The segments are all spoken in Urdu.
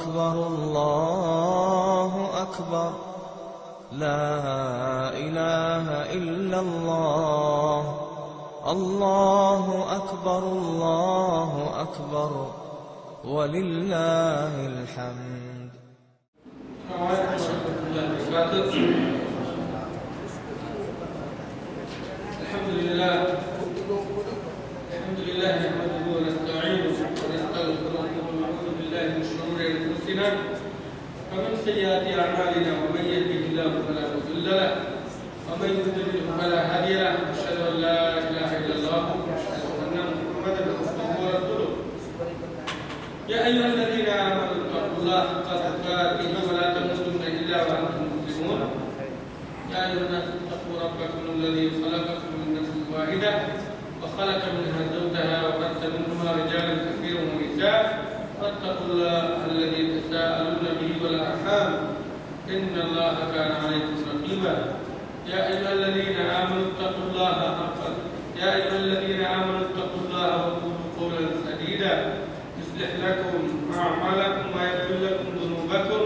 أكبر الله أكبر لا إله إلا الله الله أكبر الله أكبر ولله الحمد. الحمد لله نحمده ونستعينه ونستغفره ونعوذ بالله من شرور انفسنا ومن سيئات اعمالنا ومن يهده الله فلا مضل له ومن يضلل فلا هادي له اشهد ان لا اله الا الله واشهد ان محمدا عبده ورسوله. يا ايها الذين امنوا اتقوا الله حق تقاته ولا تموتن الا وانتم مسلمون. يا ايها الناس اتقوا ربكم الذي خلقكم من نفس واحده وخلق منها زوجها وبث منهما رجالا كثيرا ونساء واتقوا الله الذي تساءلون به والارحام ان الله كان عليكم رقيبا. يا ايها الذين امنوا اتقوا الله وقولوا قولا سديدا يصلح لكم اعمالكم ويغفر لكم ذنوبكم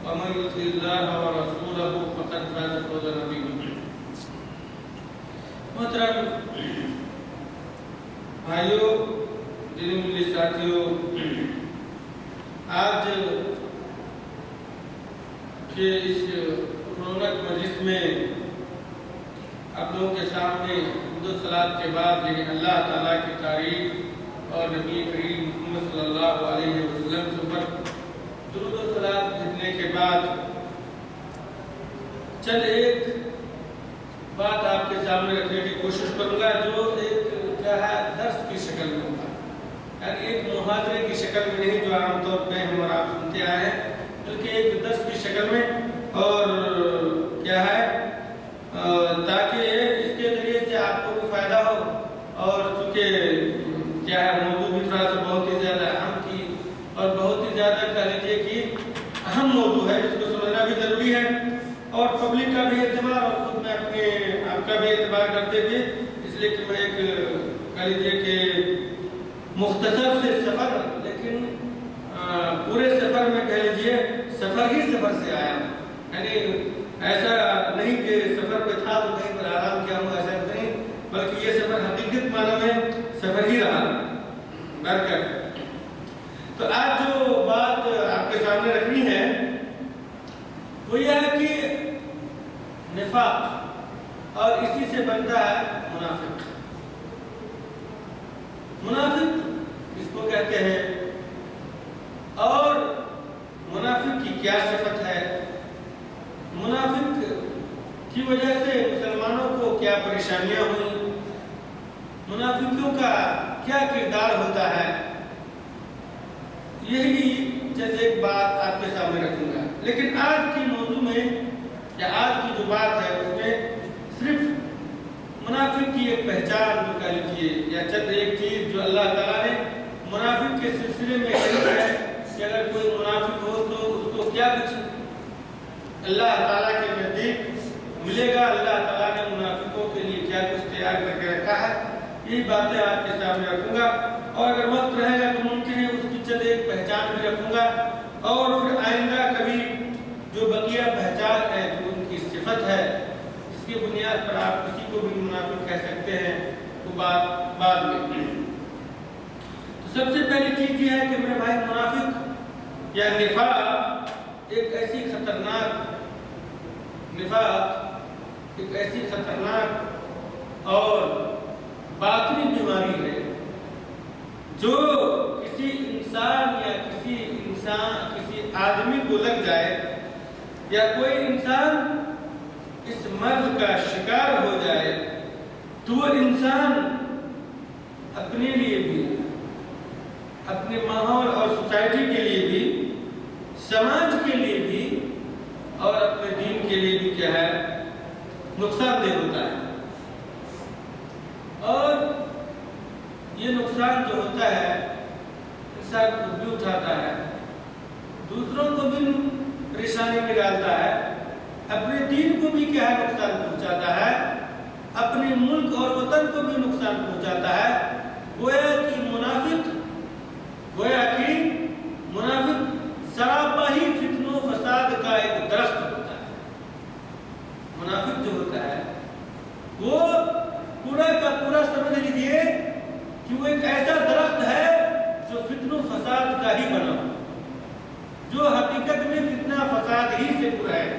ومن يطع الله ورسوله فقد فاز فوزا عظيما. محترم بھائیوں، دینی ملی ساتھیوں، آج کے اس رونق مجلس میں آپ لوگوں کے سامنے حمد و صلات کے بعد یعنی اللہ تعالیٰ کی تعریف اور نبی کریم محمد صلی اللہ علیہ وسلم کے اوپر درود و صلات بھیجنے کے بعد چند ایک بات آپ کے سامنے رکھنے کی کوشش کروں گا جو ایک درس کی شکل میں ہوگا، یعنی ایک محاضرے کی شکل میں نہیں جو عام طور پہ ہم اور آپ سنتے آئے ہیں، بلکہ ایک درس کی شکل میں، اور کیا ہے تاکہ اس کے ذریعے سے آپ کو بھی فائدہ ہو، اور چونکہ کیا ہے موضوع بھی تھوڑا سا بہت ہی زیادہ اہم کی اور بہت ہی زیادہ کہہ لیجیے کہ اہم موضوع ہے جس کو سمجھنا بھی ضروری ہے، اور پبلک کا بھی اعتبار اور خود میں اپنے آپ کا بھی اعتبار کرتے ہوئے اس لیے کہ میں ایک کہہ لیجیے کہ مختصر سے سفر لیکن پورے سفر میں کہہ لیجیے سفر ہی سفر سے آیا ہوں، یعنی ایسا نہیں کہ سفر پہ تھا تو کہیں پر آرام کیا ہوں، ایسا نہیں، بلکہ یہ سفر حقیقت معنی میں سفر ہی رہا برکت. تو آج جو بات آپ کے سامنے رکھنی ہے وہ یہ ہے کہ نفاق اور اسی سے بنتا ہے منافق. منافق اس کو کہتے ہیں اور منافق کی کیا صفت ہے، منافق کی وجہ سے مسلمانوں کو کیا پریشانیاں ہوئیں، منافقوں کا کیا کردار ہوتا ہے، یہی چند ایک بات آپ کے سامنے رکھوں گا. لیکن آج کی موضوع میں یا آج کی جو بات ہے اس میں صرف منافق کی ایک پہچان جو کہہ لیجیے یا چند ایک چیز جو اللہ تعالیٰ نے منافق کے سلسلے میں کہی ہے کہ اگر کوئی منافق ہو تو اس کو کیا کچھ اللہ تعالیٰ کے نزدیک ملے گا، اللہ تعالیٰ نے منافقوں کے لیے کیا کچھ تیار کر کے رکھا ہے، یہی باتیں آپ کے سامنے رکھوں گا، اور اگر وقت رہے گا تو ممکن ہے اس کی چند ایک پہچان بھی رکھوں گا، اور پھر آئندہ کبھی جو بقیہ پہچان ہے جو ان کی صفت ہے اس کی بنیاد پر آپ کسی کو بھی منافق کہہ سکتے ہیں، وہ بات بعد میں. تو سب سے پہلی چیز یہ ہے کہ میرے بھائی منافق یا نفاق ایک ایسی خطرناک اور باطنی بیماری ہے جو کسی انسان یا کسی آدمی کو لگ جائے یا کوئی انسان اس مرض کا شکار ہو جائے تو وہ انسان اپنے لیے بھی، اپنے ماحول اور سوسائٹی کے لیے بھی، سماج کے لیے بھی اور اپنے دین کے لیے بھی کیا ہے نقصان دہ ہوتا ہے. اور یہ نقصان جو ہوتا ہے انسان خود بھی اٹھاتا ہے، دوسروں کو بھی پریشانی میں ڈالتا ہے، اپنے دین کو بھی کیا ہے نقصان پہنچاتا ہے، اپنے ملک اور وطن کو بھی نقصان پہنچاتا ہے. گویا کہ منافق سراب جو حقیقت میں فتنہ فساد ہی سے پورا ہے،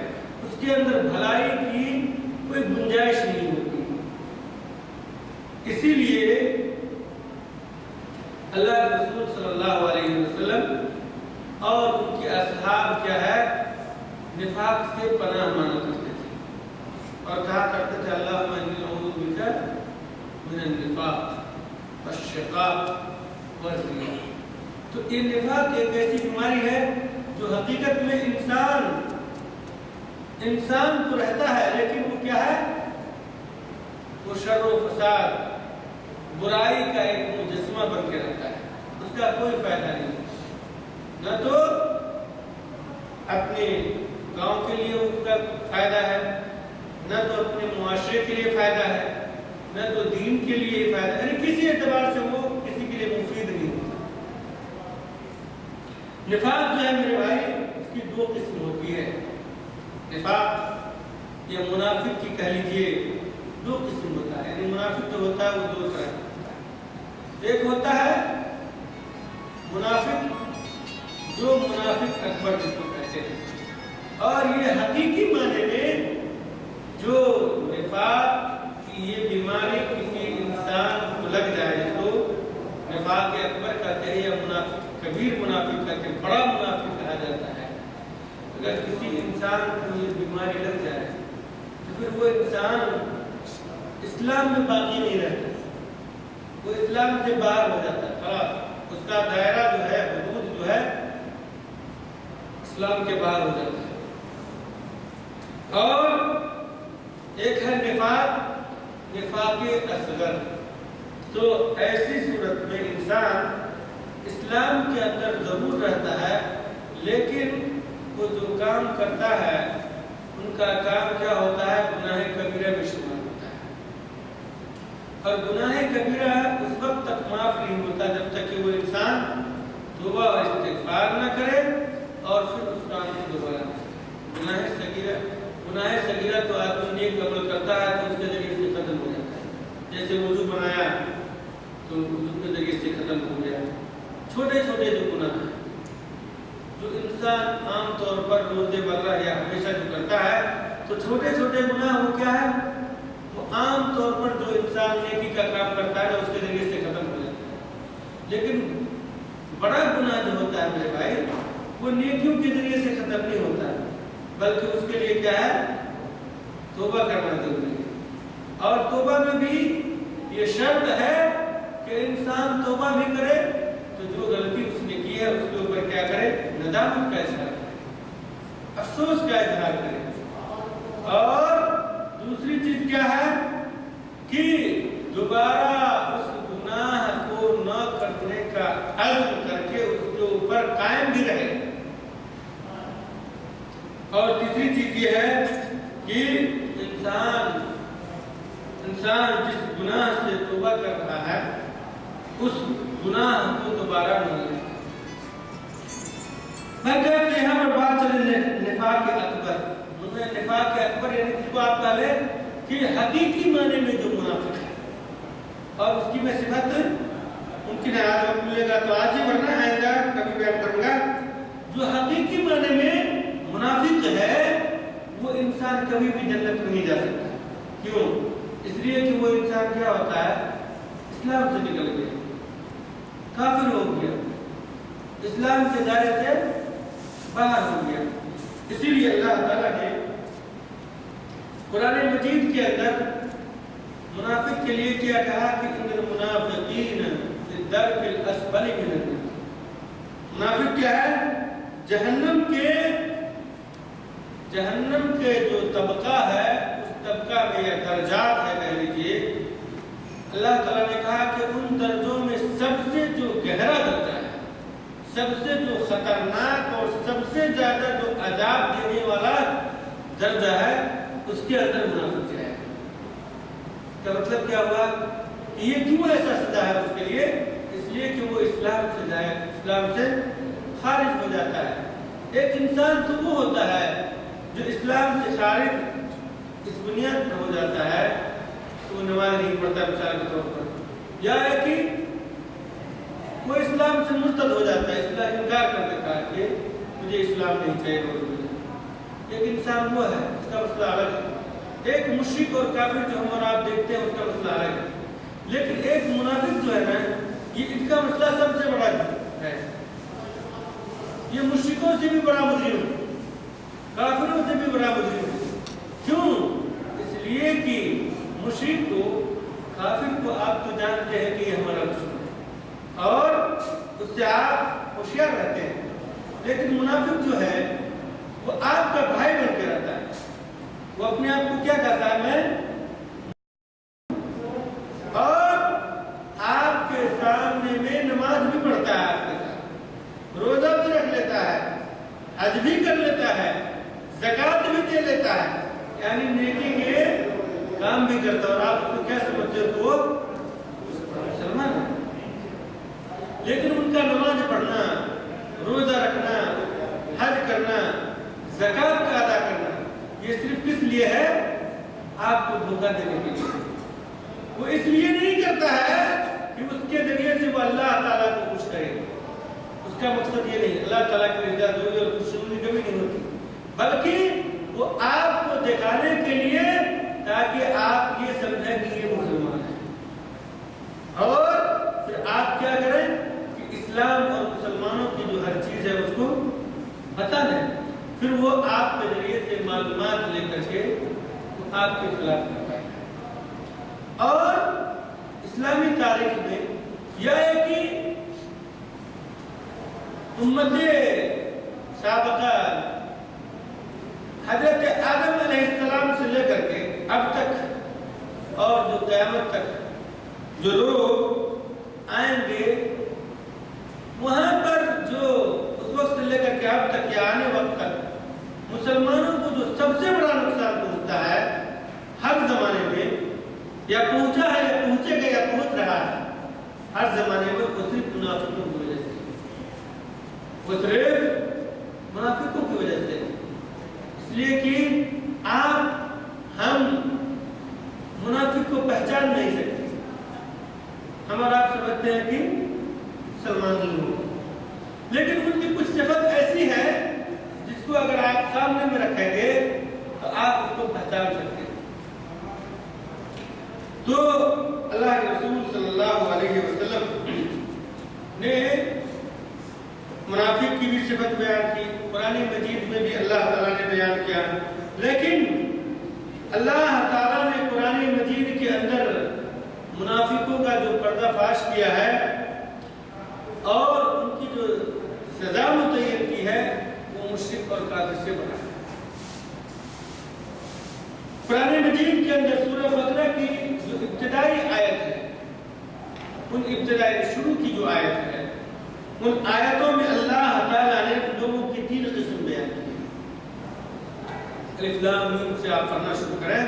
اس کے اندر بھلائی کی کوئی گنجائش نہیں ہوتی۔ اسی لیے اللہ کے رسول صلی اللہ علیہ وسلم اور ان کے اصحاب کیا ہے، نفاق سے پناہ مانگا کرتے تھے اور کہا کرتے تھے اللہم انی اعوذ بک من النفاق والشقاق والریاء۔ تو یہ نفاق ایک ایسی بیماری ہے جو حقیقت میں انسان تو رہتا ہے، لیکن وہ کیا ہے، وہ شر و فساد، برائی کا ایک مجسمہ بن کے رہتا ہے، اس کا کوئی فائدہ نہیں، نہ تو اپنے گاؤں کے لیے اس کا فائدہ ہے، نہ تو اپنے معاشرے کے لیے فائدہ ہے، نہ تو دین کے لیے فائدہ ہے، یعنی کسی اعتبار سے وہ کسی کے لیے مفید نہیں ہوتا۔ نفاق جو ہے میرے بھائی، اس کی دو قسم ہوتی ہے۔ نفاق یا منافق کی کہہ لیجئے دو قسم ہوتا ہے، یعنی منافق جو ہوتا ہے وہ دو طرح ہوتا ہے۔ ایک ہوتا ہے منافق جو منافق اکبر جس کو کہتے ہیں، اور یہ حقیقی معنی میں جو نفاق کی یہ بیماری کسی انسان کو لگ جائے تو نفاق اکبر کہتے ہیں، یا منافق کبیر منافق کہتے ہیں، بڑا منافق کہا جاتا ہے۔ اگر کسی انسان کو یہ بیماری لگ جائے تو پھر وہ انسان اسلام میں باقی نہیں رہتا، وہ اسلام سے باہر ہو جاتا ہے، خلاص اس کا دائرہ جو ہے، حدود جو ہے، اسلام کے باہر ہو جاتا ہے۔ اور ایک ہے نفاق اصغر، تو ایسی صورت میں انسان اسلام کے اندر ضرور رہتا ہے، لیکن وہ جو کام کرتا ہے ان کا کام کیا ہوتا ہے، گناہ کبیرہ میں شمار ہوتا ہے، اور گناہ کبیرہ اس وقت تک معاف نہیں ہوتا جب تک کہ وہ انسان توبہ اور استغفار نہ کرے اور پھر اس کام کو دوبارہ گناہ صغیرہ تو آدمی نیک عمل کرتا ہے تو اس کے ذریعے سے ختم ہو جاتا ہے، جیسے وضو بنایا تو وضو کے ذریعے سے ختم ہو گیا۔ چھوٹے چھوٹے جو گناہ ہیں جو انسان عام طور پر روزے مرہ یا ہمیشہ جو کرتا ہے، تو چھوٹے چھوٹے گناہ وہ کیا ہے، وہ عام طور پر جو انسان نیکی کا کام کرتا ہے اس کے ذریعے سے ختم ہو جاتا ہے۔ لیکن بڑا گناہ جو ہوتا ہے میرے بھائی، وہ نیکیوں کے ذریعے سے ختم نہیں ہوتا ہے، بلکہ اس کے لیے کیا ہے، توبہ کرنا ضروری ہے۔ اور توبہ میں بھی یہ شرط ہے کہ انسان توبہ بھی کرے تو جو غلطی اس نے کی ہے اس کے اوپر کیا کرے، ندامت کا اظہار کرے، افسوس کا اظہار کرے، اور دوسری چیز کیا ہے کہ دوبارہ اس گناہ کو نہ کرنے کا عزم کر کے اس کے اوپر قائم بھی رہے۔ اور تیسری چیز یہ ہے کہ انسان جس گناہ سے توبہ کر رہا ہے اس گناہ کو دوبارہ نہ کرے۔ میں کہتے ہیں یہاں پر بات چلے نفاق اکبر، نفاق اکبر یعنی جس کو آپ کہہ لیں کہ حقیقی معنی میں جو منافق ہے، اور اس کی میں صفت ممکن ہے آج وقت ملے گا تو آج ہی، ورنہ آئے گا کبھی بیان کروں گا۔ جو حقیقی معنی میں منافق ہے وہ انسان کبھی بھی جنت میں نہیں جا سکتا۔ کیوں؟ اس لیے کہ وہ انسان کیا ہوتا ہے، اسلام سے نکل گیا، کافر ہو گیا، اسلام کے دائرے سے باہر ہو گیا۔ اسی لیے اللہ تعالیٰ نے قرآن مجید کے اندر منافق کے لیے کیا کہا کہ ان المنافقین فی الدرک الاسفل من النار۔ منافق کیا ہے، جہنم کے جو طبقہ ہے اس طبقہ میں یا درجات ہے کہہ لیجیے، اللہ تعالیٰ نے کہا کہ ان درجوں میں سب سے جو گہرا درجہ ہے، سب سے جو خطرناک اور سب سے زیادہ جو عذاب دینے والا درجہ ہے اس کے اندر منافق جائے۔ کا مطلب کیا ہوا کہ یہ کیوں ایسا سزا ہے اس کے لیے؟ اس لیے کہ وہ اسلام سے خارج ہو جاتا ہے۔ ایک انسان تو وہ ہوتا ہے جو اسلام سے خارج اس بنیاد پر ہو جاتا ہے تو وہ نماز نہیں پڑھتا مثال کے طور پر، یا ہے کہ وہ اسلام سے مرتد ہو جاتا ہے، اسلام انکار کر دیتا ہے کہ مجھے اسلام نہیں چاہیے، ایک انسان وہ ہے اس کا مسئلہ الگ ہے، ایک مشرک اور کافر جو ہم اور آپ دیکھتے ہیں اس کا مسئلہ الگ ہے، لیکن ایک منافق جو ہے نا یہ ان کا مسئلہ سب سے بڑا ہے، یہ مشرکوں سے بھی بڑا مجرم ہے، کافروں سے بھی بڑا مجرم ہے۔ کیوں؟ اس لیے کہ مشرک کو، کافر کو آپ تو جانتے ہیں کہ یہ ہمارا دشمن ہے اور اس سے آپ ہوشیار رہتے ہیں، لیکن منافق جو ہے وہ آپ کا بھائی بن کے رہتا ہے، وہ اپنے آپ کو کیا کہتا ہے میں، اور آپ کے سامنے میں نماز بھی پڑھتا ہے، آپ کے ساتھ روزہ بھی رکھ لیتا ہے، حج بھی کر لیتا ہے، زکوٰۃ بھی دے لیتا ہے، یعنی نیکی کے کام بھی کرتا ہے، اور آپ اس کو کیا سمجھتے ہو؟ وہ مسلمان ہے، لیکن ان کا نماز پڑھنا، روزہ رکھنا، حج کرنا، زکوٰۃ کا ادا کرنا، یہ صرف کس لیے ہے؟ آپ کو دھوکہ دینے کے لیے۔ وہ اس لیے نہیں کرتا ہے کہ اس کے ذریعے سے وہ اللہ تعالیٰ کو خوش کرے، اس کا مقصد یہ نہیں، اللہ تعالیٰ کی رضا جوئی اور خوشنودی کبھی نہیں ہوتی، بلکہ وہ آپ کو دکھانے کے لیے تاکہ آپ یہ سمجھیں کہ یہ مسلمان ہے، اور پھر آپ کیا کریں کہ اسلام اور مسلمانوں کی جو ہر چیز ہے اس کو بتا دیں، پھر وہ آپ کے ذریعے سے معلومات لے کر کے وہ آپ کے خلاف کرتا ہے۔ اور اسلامی تاریخ میں یہ ہے کہ امت سابقہ حضرت آدم علیہ السلام سے لے کر کے اب تک اور جو قیامت تک جو لوگ آئیں گے، وہاں پر جو اس وقت سے لے کر کے اب تک یا آنے وقت تک مسلمانوں کو جو سب سے بڑا نقصان پہنچتا ہے ہر زمانے میں، یا پہنچا ہے یا پہنچے گا یا پہنچ رہا ہے ہر زمانے میں، وہ صرف منافقوں کی وجہ سے، وہ صرف منافقوں کی وجہ سے، اس لیے کہ آپ ہم منافق کو پہچان نہیں سکتے، ہمارا آپ سمجھتے ہیں کہ مسلمان ہی ہو، لیکن ان کی کچھ صفت ایسی ہے جس کو اگر آپ سامنے میں رکھیں گے تو آپ اس کو پہچان سکتے ہیں۔ تو اللہ کے رسول صلی اللہ علیہ وسلم نے منافق کی بھی صفت بیان کی، قرآن مجید میں بھی اللہ تعالیٰ نے بیان کیا، لیکن اللہ تعالیٰ نے قرآن مجید کے اندر منافقوں کا جو پردہ فاش کیا ہے اور ان کی جو سزا متعین کی ہے وہ مشرک اور کافر سے بنا ہے۔ قرآن مجید کے اندر سورہ بقرہ کی جو ابتدائی آیت ہے، ان ابتدائی شروع کی جو آیت ہے، ان آیتوں میں اللہ تعالیٰ نے لوگوں کی 3 قسم بیان کی ہے۔ الف لام میم سے آپ پڑھنا شروع کریں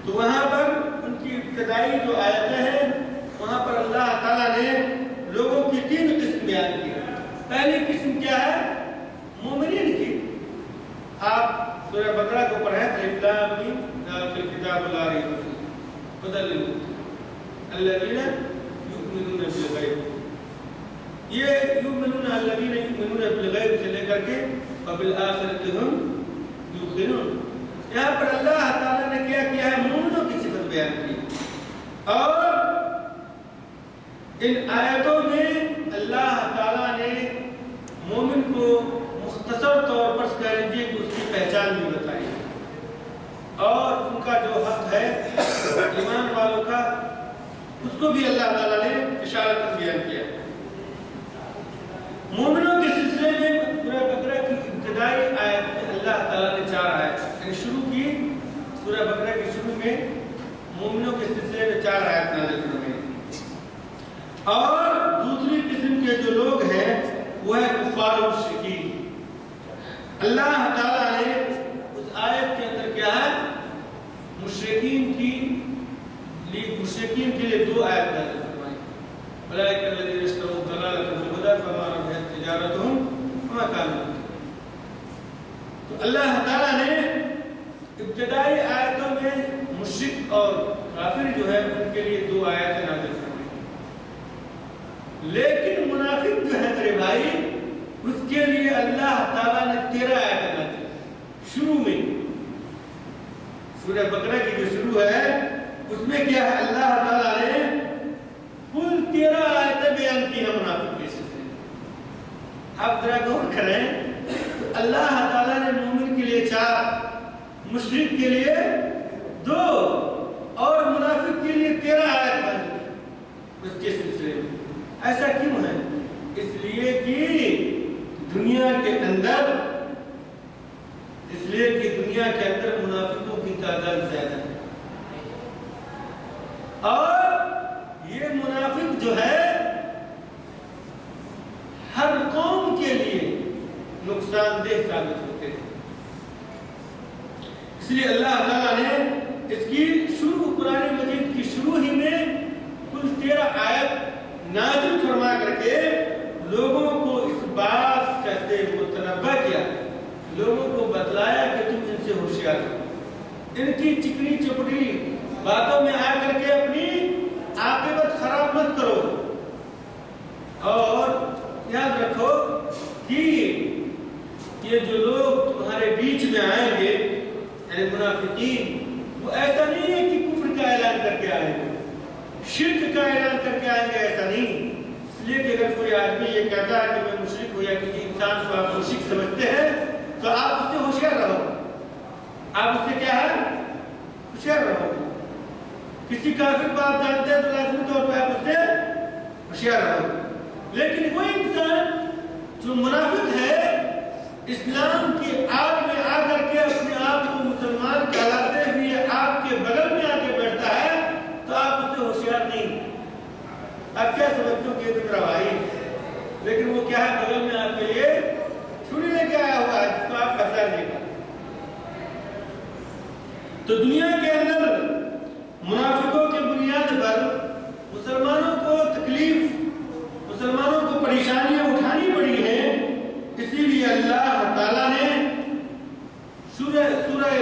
تو وہاں پر ان کی ابتدائی جو آیتیں ہیں وہاں پر اللہ تعالیٰ نے لوگوں کی 3 قسم بیان کی ہے۔ پہلی قسم کیا ہے؟ مومنین کی۔ آپ سورہ بقرہ کو پڑھیں، الف لام میم ذالک الکتاب لا ریب فیہ ھدی للمتقین الذین یؤمنون بالغیب، یہ یؤمنون الذین یؤمنون بالغیب سے لے کر کے وبالآخرۃ ھم یوقنون، یہاں پر اللہ تعالیٰ نے کیا ہے؟ مومنوں کی صفت بیان کی، اور ان آیتوں میں اللہ تعالیٰ نے مومن کو مختصر طور پر کہہ لیجیے کہ اس کی پہچان بھی بتائی اور ان کا جو حق ہے ایمان والوں کا اس کو بھی اللہ تعالیٰ نے اشارت بیان کیا۔ مومنوں کے سلسلے میں سورہ بقرہ کی ابتدائی آیت میں اللہ تعالیٰ نے 4 آیت یعنی شروع کی، سورہ بقرہ کے شروع میں مومنوں کے سلسلے میں 4 آیت نازل فرمائی، اور دوسری قسم کے جو لوگ ہیں وہ ہے کفار و مشرکین۔ اللہ تعالیٰ نے اس آیت کے اندر کیا ہے؟ مشرکین کے لیے 2 آیت نازل فرمائی، اولئک الذین اشتروا الضلالۃ بالہدی فما ربحت تجارتہم وما کانوا مہتدین۔ تو اللہ تعالیٰ نے ابتدائی آیتوں میں مشرک اور کافر جو ہے ان کے لیے 2 آیتیں نازل فرمائی، لیکن منافق جو ہے میرے بھائی اس کے لیے اللہ تعالیٰ نے شروع میں سورہ بقرہ کی جو شروع ہے اس میں کیا ہے؟ اللہ تعالیٰ نے کل 13 آیتیں بیان کی ہیں منافق کے سلسلے میں۔ آپ ذرا غور کریں تو اللہ تعالیٰ نے مومن کے لیے 4، مشرک کے لیے 2 اور منافق کے لیے 13 آیت بیان کی اس کے سلسلے میں۔ ایسا کیوں ہے؟ اس لیے کہ دنیا کے اندر منافقوں کی تعداد زیادہ ہے، اور یہ منافق جو ہے ہر قوم کے لیے نقصان دہ ثابت ہوتے ہیں۔ اس لیے اللہ تعالیٰ نے اس کی شروع قرآن مجید کی شروع ہی میں کل 13 آیت نازل فرما کر کے لوگوں کو اس بات کا سے متنبہ کیا، لوگوں کو بتلایا کہ تم ان سے ہوشیار ہو، ان کی چکنی چپڑی باتوں میں آ کر کے اپنی عاقبت خراب مت کرو، اور یاد رکھو کہ یہ جو لوگ تمہارے بیچ میں آئیں گے یعنی منافقین، وہ ایسا نہیں ہے کہ کفر کا اعلان کر کے آئیں گے، شرک کا اعلان کر کے آئیں گے، ایسا نہیں۔ اس لیے کہ اگر کوئی آدمی یہ کہتا ہے کہ میں مشرک ہوں یا کسی انسان کو آپ مشرک سمجھتے ہیں تو آپ اس سے ہوشیار رہو، آپ اس سے کیا ہے؟ ہوشیار رہو۔ کسی کافر کو آپ جانتے ہیں تو لازمی طور پہ آپ اس سے ہوشیار رہو۔ لیکن کوئی انسان جو منافق ہے، اسلام کی آگ میں آ کر کے اپنے آپ کو مسلمان کہلاتے ہوئے آپ کے بغل میں آ کے بیٹھتا ہے تو آپ اس سے ہوشیار نہیں۔ آپ کیا سمجھتے ہو کہ یہ تو میرا بھائی ہے، لیکن وہ کیا ہے؟ بغل میں آپ کے لیے چھری لے کے آیا ہوا ہے جس کو آپ پہچان نہیں پاتے۔ تو دنیا کے اندر منافقوں کے بنیاد پر مسلمانوں کو تکلیف، مسلمانوں کو پریشانیاں اٹھانی پڑی ہیں۔ اسی لیے اللہ تعالیٰ نے سورہ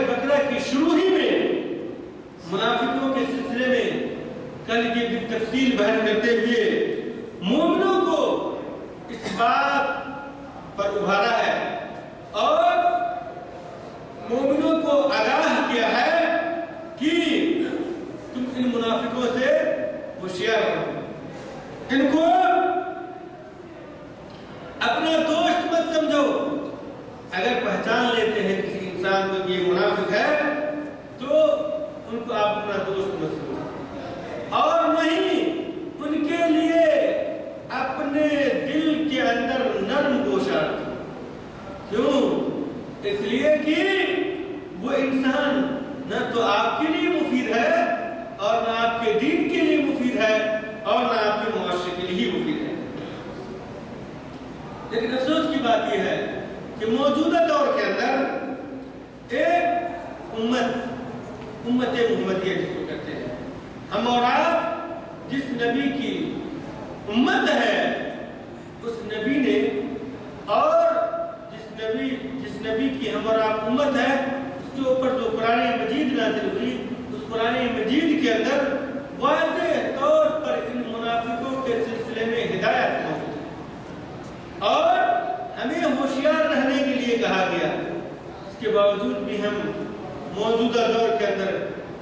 بقرہ کی شروع ہی میں منافقوں کے سلسلے میں کل کی بالتفصیل بیان کرتے ہوئے مومنوں کو اس بات پر ابھارا ہے اور مومنوں کو آگاہ کیا ہے کہ تم ان منافقوں سے ہوشیار رہو، ان کو اپنا دوست مت سمجھو۔ اگر پہچان لیتے ہیں کسی انسان کو کہ یہ منافق ہے تو ان کو آپ اپنا دوست مت سمجھو، اور نہیں ان کے لیے اپنے دل کے اندر نرم گوشہ رکھو۔ کیوں؟ اس لیے کہ وہ انسان نہ تو آپ کے لیے مفید ہے اور نہ آپ کے دین کے لیے مفید ہے اور نہ آپ کے معاشرے کے لیے مفید ہے۔ لیکن افسوس کی بات یہ ہے کہ موجودہ دور کے اندر ایک امت محمدیہ جس کو کہتے ہیں، ہم اور آپ جس نبی کی امت ہے اس نبی نے، اور جس نبی کی ہم اور آپ امت ہے اس کے اوپر جو قرآن مجید نازل ہوئی، اس قرآن مجید کے اندر واضح طور پر ان منافقوں کے سلسلے میں ہدایت موجود ہے اور ہمیں ہوشیار رہنے کے لیے کہا گیا۔ اس کے باوجود بھی ہم موجودہ دور کے اندر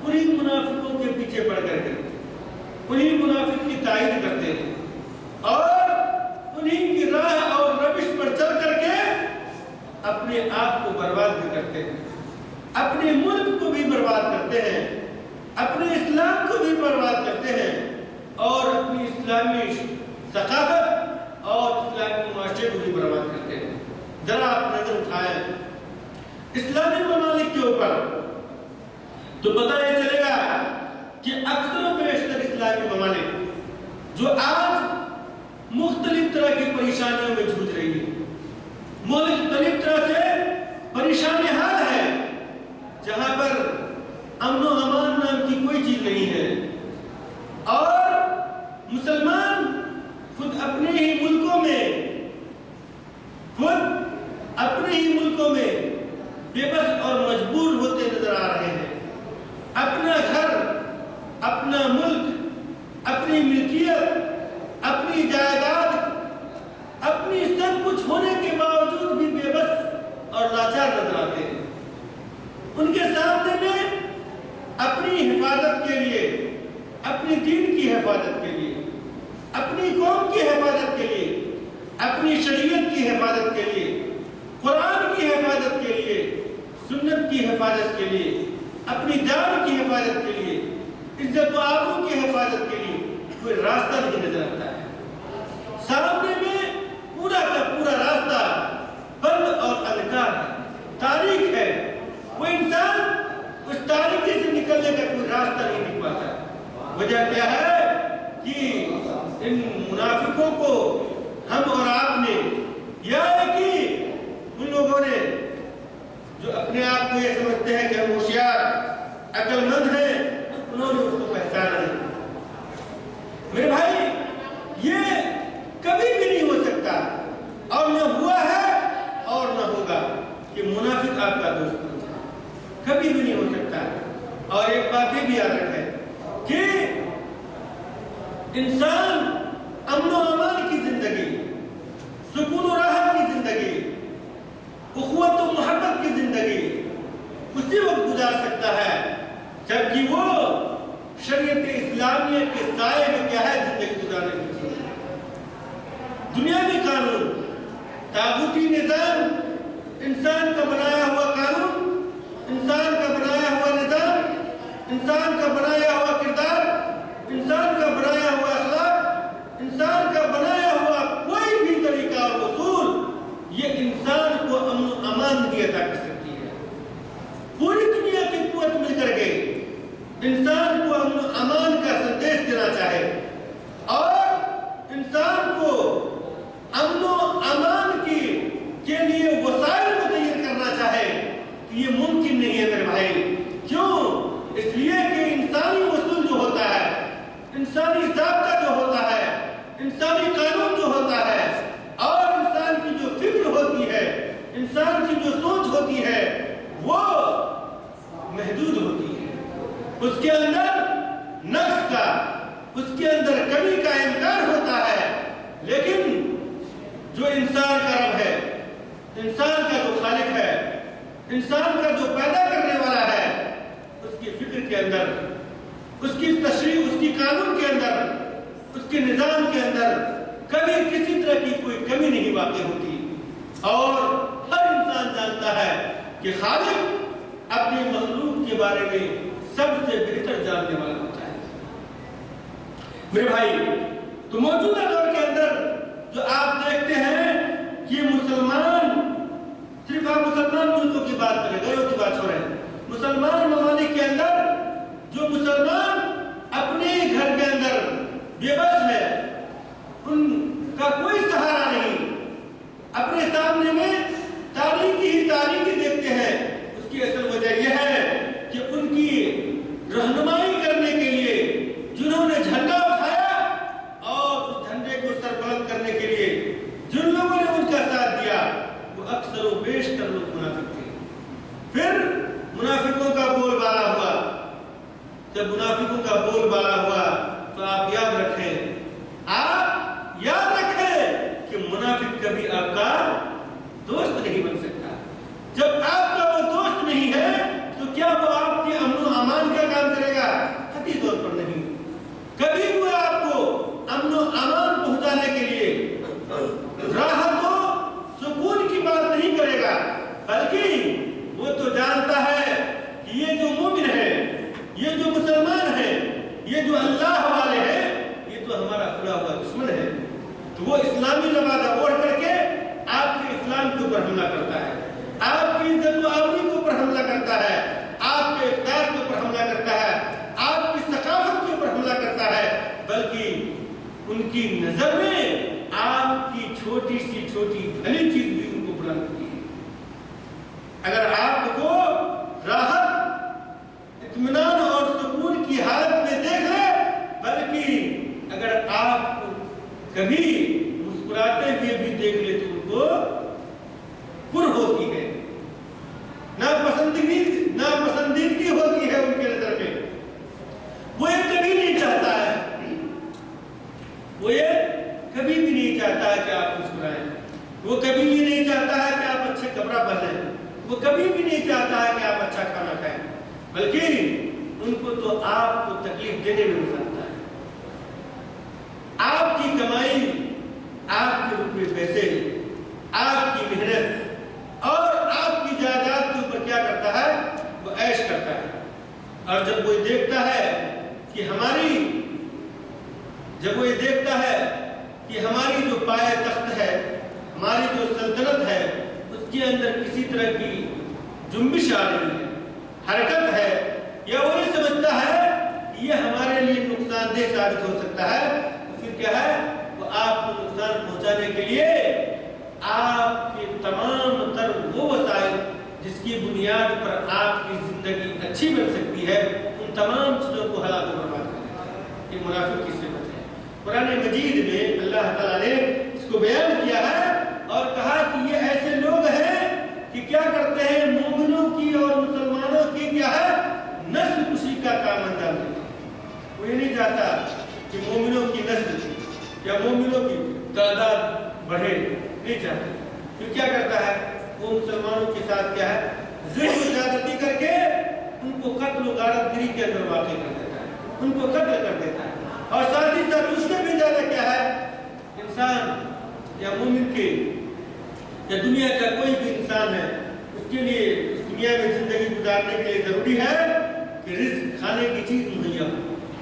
انہی منافقوں کے پیچھے پڑ کر کے انہی منافق کی تائید کرتے ہیں اور انہی کی راہ اور روش پر چل کر کے اپنے آپ کو برباد بھی کرتے ہیں، اپنے ملک کو بھی برباد کرتے ہیں، اپنے اسلام کو بھی برباد کرتے ہیں اور اپنی اسلامی ثقافت اور اسلامی معاشرے کو بھی برباد کرتے ہیں۔ ذرا آپ نظر اٹھائیں اسلامی ممالک کے اوپر تو پتہ یہ چلے گا کہ اکثر و بیشتر اسلامی ممالک جو آج مختلف طرح کی پریشانیوں میں جھوج رہی ہے، مختلف طرح سے پریشان حال ہے، جہاں پر امن و امان نام کی کوئی چیز نہیں ہے اور مسلمان خود اپنے ہی ملکوں میں بے بس اور مجبور ہوتے نظر آ رہے ہیں۔ اپنا گھر، اپنا ملک، اپنی ملکیت، اپنی جائیداد، اپنی سب کچھ ہونے کے باوجود بھی بے بس اور لاچار نظر آتے ہیں۔ اپنی حفاظت کے لیے، اپنی دین کی حفاظت کے لیے، اپنی قوم کی حفاظت کے لیے، اپنی شریعت کی حفاظت کے لیے، قرآن کی حفاظت کے لیے، سنت کی حفاظت کے لیے، اپنی جان کی حفاظت کے لیے، عزت و آبرو کی حفاظت کے لیے کوئی راستہ نہیں نظر آتا ہے۔ سامنے میں پورا کا پورا راستہ بند اور انکار ہے، تاریخ ہے۔ وہ انسان اس تاریخی سے نکلنے کا کوئی راستہ نہیں دکھ پاتا۔ وجہ کیا ہے کہ ان منافقوں کو ہم اور آپ نے، یا کہ ان لوگوں نے جو اپنے آپ کو یہ سمجھتے ہیں کہ ہم ہوشیار عقل مند ہیں، انہوں نے اس کو پہچانا نہیں۔ میرے بھائی، یہ کبھی بھی نہیں ہو سکتا اور نہ ہوا ہے اور نہ ہوگا کہ منافق آپ کا دوست بن جائے، کبھی بھی نہیں ہو سکتا۔ اور ایک بات یہ بھی یاد رکھے کہ انسان امن و امان کی زندگی، سکون و راحت کی زندگی، اخوت و محبت کی زندگی اسی وقت گزار سکتا ہے جبکہ وہ شریعت اسلامیہ کے سائے میں کیا ہے زندگی گزارنے کی کوشش کرے۔ دنیاوی قانون، طاغوتی نظام، انسان کا بنایا ہوا قانون، انسان کا بنایا ہوا نظام، انسان کا بنایا ہوا کردار، انسان کا بنایا ہوا اخلاق، انسان کا بنایا ہوا کوئی بھی طریقہ اور اصول، یہ انسان کو امن و امان نہیں عطا کر سکتی ہے۔ پوری دنیا کی قوت مل کر کے انسان کو امن و امان کا سندیش دینا چاہے اور انسان کو امن و امان کے لیے وسائل متعین کرنا چاہے کہ یہ ممکن نہیں ہے میرے بھائی۔ کیوں؟ اس لیے کہ انسانی اصول جو ہوتا ہے، انسانی ضابطہ جو ہوتا ہے، انسانی قانون جو ہوتا ہے اور انسان کی جو فکر ہوتی ہے، انسان کی جو سوچ ہوتی ہے، وہ محدود ہوتی ہے۔ اس کے اندر نقص کا، اس کے اندر کمی کا امکان ہوتا ہے، لیکن جو انسان کا رب ہے، انسان کا جو خالق ہے، انسان کا جو پیدا کرنے والا ہے، اس کی فکر کے اندر، اس کی تشریح، اس کی قانون کے اندر، اس کے نظام کے اندر کبھی کسی طرح کی کوئی کمی نہیں واقع ہوتی۔ اور ہر انسان جانتا ہے کہ خالق اپنی مخلوق کے بارے میں سب سے بہتر جاننے والا ہوتا ہے۔ میرے بھائی، تو موجودہ دور کے اندر جو آپ دیکھتے ہیں کہ مسلمان، صرف آپ مسلمان ملکوں کی بات کریں، غیروں کی بات چھوڑیں، مسلمان ممالک کے اندر جو مسلمان اپنے گھر کے اندر بے بس ہے، ان کا کوئی سہارا نہیں، اپنے سامنے میں تاریخی ہی تاریخی دیکھتے ہیں۔ اس کی اصل وجہ یہ ہے کہ ان کی رہنمائی کرنے کے لیے جنہوں نے جھنڈا اٹھایا اور اس جھنڈے کو سربلند کرنے کے لیے جن لوگوں نے ان کا ساتھ دیا، وہ اکثر و بیشتر لوگ منافق تھے۔ پھر منافقوں کا بول بالا ہوا۔ جب منافقوں کا بول بالا ہوا تو آپ یاد رکھیں کہ منافق کبھی آپ کا دوست نہیں بن سکتا۔ جب آپ کا وہ دوست نہیں ہے تو کیا وہ آپ کے امن و امان کا کام کرے گا؟ قطعی طور پر نہیں۔ کبھی وہ آپ کو امن و امان پہنچانے کے لیے راحت و سکون کی بات نہیں کرے گا، بلکہ وہ تو جانتا ہے کہ یہ جو مومن ہے، یہ جو مسلمان ہے، یہ جو اللہ والے ہیں، یہ تو ہمارا کھلا ہوا دشمن ہے۔ تو وہ اسلامی لبادہ اوڑھ کر کے آپ کے اسلام کے اوپر حملہ کرتا ہے، آپ کی عزت و آبرو کے اوپر حملہ کرتا ہے، آپ کے اقدار کے اوپر حملہ کرتا ہے، آپ کی ثقافت کے اوپر حملہ کرتا ہے، بلکہ ان کی نظر میں آپ کی چھوٹی سی چھوٹی بھلی چیز بھی ان کو بلند کرتی ہے۔ اگر آپ کو راحت، اطمینان اور سکون کی حالت میں دیکھ لے، بلکہ اگر آپ کو کبھی مسکراتے ہوئے بھی دیکھ لے تو ان کو پر ہوتی ہے، ناپسندیدگی ہوتی ہے ان کے نظر میں۔ وہ یہ کبھی نہیں چاہتا ہے، وہ یہ کبھی بھی نہیں چاہتا ہے کہ آپ مسکرائیں، وہ کبھی یہ نہیں چاہتا ہے کہ آپ اچھے کپڑا پہنیں، وہ کبھی بھی نہیں چاہتا ہے کہ آپ اچھا کھانا کھائیں، بلکہ ان کو تو آپ کو تکلیف دینے میں گزارتا ہے. آپ کی کمائی، آپ کے روپے پیسے، آپ کی محنت اور آپ کی جائیداد کے اوپر کیا کرتا ہے؟ وہ عیش کرتا ہے. اور جب وہ دیکھتا ہے کہ ہماری جو پائے تخت ہے، ہماری جو سلطنت ہے، اس کے اندر کسی طرح کی جنبش آ رہی ہے، حرکت ہے، یا وہ یہ سمجھتا ہے کہ یہ ہمارے لیے نقصان دہ ثابت ہو سکتا ہے، تو پھر کیا ہے؟ وہ آپ کو نقصان پہنچانے کے لیے آپ کے تمام تر وہ وسائل جس کی بنیاد پر آپ کی زندگی اچھی بن سکتی ہے، ان تمام چیزوں کو ہلاک و برباد کر دیتا ہے. یہ منافق کی صفت ہے. قرآن مجید میں اللہ تعالیٰ نے اس کو بیان کیا ہے اور کہا کہ یہ ایسے لوگ ہیں کہ کیا کرتے ہیں؟ مومنوں کی اور مسلمانوں کی کیا ہے؟ نسل کشی کا کام انجام دیتے ہیں. وہ یہ نہیں چاہتا کہ مومنوں کی نسل یا مومنوں کی تعداد بڑھے، نہیں چاہتا. پھر کیا کرتا ہے؟ وہ مسلمانوں کے ساتھ کیا ہے؟ ظلم و زیادتی کر کے ان کو قتل و غارت گری کے اندر واقع کر دیتا ہے، ان کو قتل کر دیتا ہے. اور ساتھ ہی ساتھ اس سے بھی زیادہ کیا ہے؟ انسان یا مومن کے یا دنیا کا کوئی بھی انسان ہے، اس کے لیے اس دنیا میں زندگی گزارنے کے لیے ضروری ہے کہ رزق، کھانے کی چیز مہیا ہو.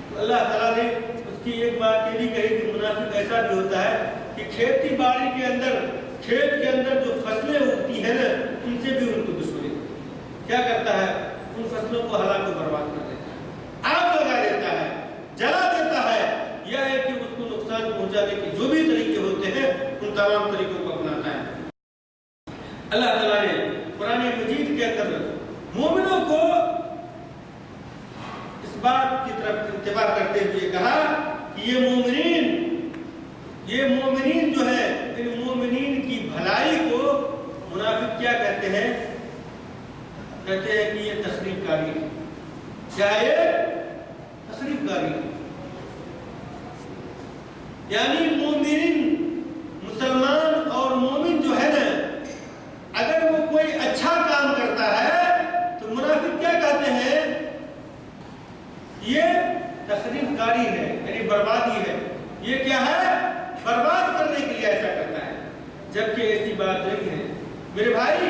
تو اللہ تعالیٰ نے اس کی ایک بات یہ بھی کہی کہ منافق ایسا بھی ہوتا ہے کہ کھیتی باڑی کے اندر، کھیت کے اندر جو فصلیں اگتی ہیں نا، ان سے بھی ان کو دشمنی ہوتی ہے. کیا کرتا ہے؟ ان فصلوں کو ہلاک و برباد کر دیتا ہے، آگ لگا دیتا ہے، جلا دیتا ہے، یا ہے کہ اس کو نقصان پہنچانے کے جو بھی طریقے ہوتے ہیں ان تمام طریقوں کو اپناتا ہے. اللہ تعالیٰ نے قرآن مجید کے اندر مومنوں کو اس بات کی طرف انتباہ کرتے ہوئے کہا کہ یہ مومنین جو ہے، ان مومنین کی بھلائی کو منافق کیا کہتے ہیں؟ کہتے ہیں کہ یہ تخریب کاری ہے. کیا ہے؟ تخریب کاری ہے. یعنی مومنین، مسلمان اور مومن جو ہے نا، اگر وہ کوئی اچھا کام کرتا ہے تو منافق کیا کہتے ہیں؟ یہ تخریب کاری ہے، یعنی بربادی ہے. یہ کیا ہے؟ برباد کرنے کے لیے ایسا کرتا ہے. جبکہ ایسی بات نہیں ہے میرے بھائی.